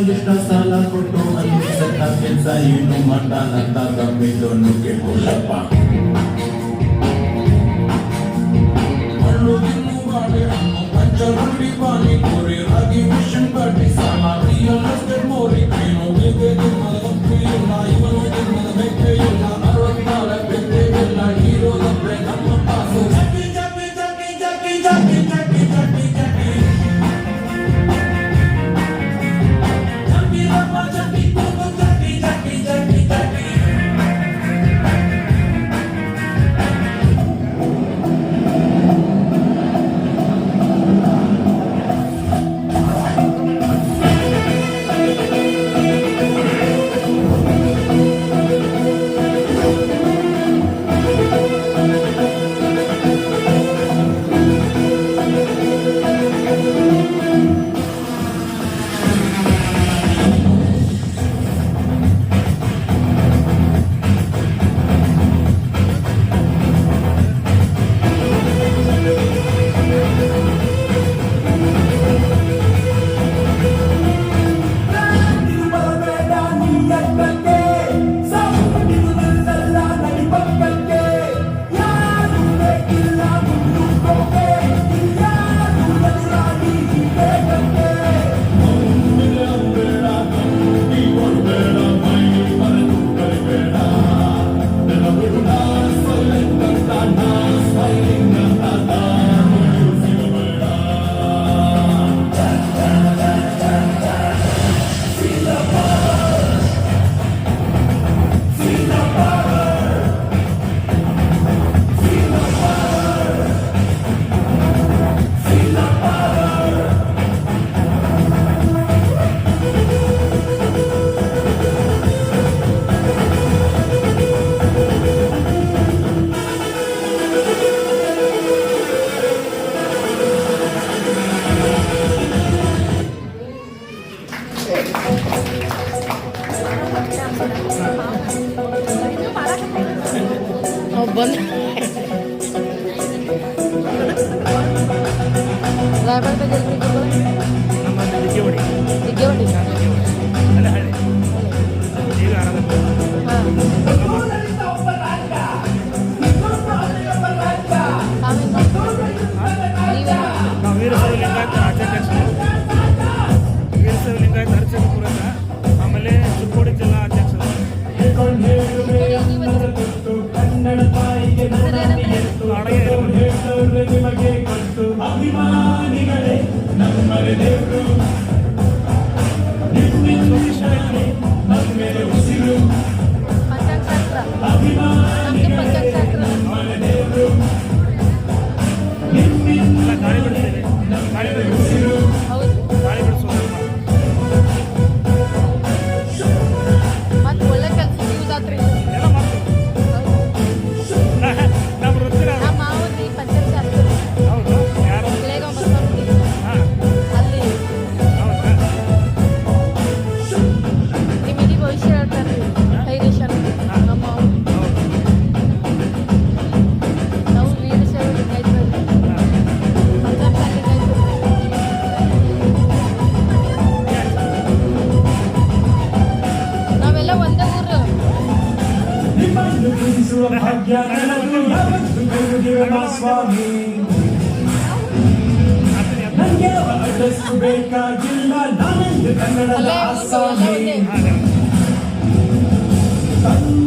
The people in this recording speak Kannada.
ಎಷ್ಟ ಸಾಲ ಕೊಟ್ಟು ಸತ್ತ ಕೆಲಸ ಏನು ಮಾಡ್ತಾನಂತ ಗಂಬಿಟ್ಟು ನುಗ್ಗೆ ಹುಲ್ಲಪ್ಪ ಪಂಚರುಂಡಿ ಪಾನಿಪುರಿ ರಾಗಿ ಮಿಷನ್ ಪಾರ್ಟಿ ಸಾಲ ರಿಯಲ್ ಎಸ್ಟೇಟ್ ಮೋರಿ ಏನು ಇಲ್ಲ ಇವನು ಜನ್ಮದ ಬೆಕ್ಕೆ ಇಲ್ಲ 64 ಬೆಕ್ಕೆ ಇಲ್ಲ ಹೀರೋದಂದ್ರೆ ನಮ್ಮ ಪಾಸು ಜಪ್ಪಿ ಜಪ್ಪಿ ಜಪ್ಪಿ ಜಪ್ಪಿ ಜಪ್ಪಿ ಜಪ್ಪಿ ಜಪ್ಪಿ ಜಪ್ಪಿ बंद ड्राइवर पे जल्दी करो दिग्गेवड़ी ಅಲ್ಲ ಹಳ್ಳಿ ಈಗ ಆರಾಮ ನಾವು ವೀರಶೈವ ಲಿಂಗಾಯತ ರಾಜ್ಯಾಧ್ಯಕ್ಷರು ವೀರಶೈವ ಲಿಂಗಾಯತ ಹರಿಚಂದ್ರಪುರದ ಆಮೇಲೆ ಚಿಕ್ಕೋಡಿ ಜಿಲ್ಲಾ ಅಧ್ಯಕ್ಷರು ನಿಮಗೆ ಕೊಟ್ಟು ಅಭಿಮಾನಿಗಳೇ ನಮ್ಮರೆ ದೇವರು ಭಾಗ್ಯ ನನ್ನದು ಯಾವತ್ತು ಕೈಗುದಿರಲ್ಲ ಸ್ವಾಮಿ ನನಗೆ ಅಡ್ರೆಸ್ ಬೇಕಾಗಿಲ್ಲ ನಾನೆಂದು ಕನ್ನಡದ ಆಸಾಮಿ ಹಾಂ ತನ್ನ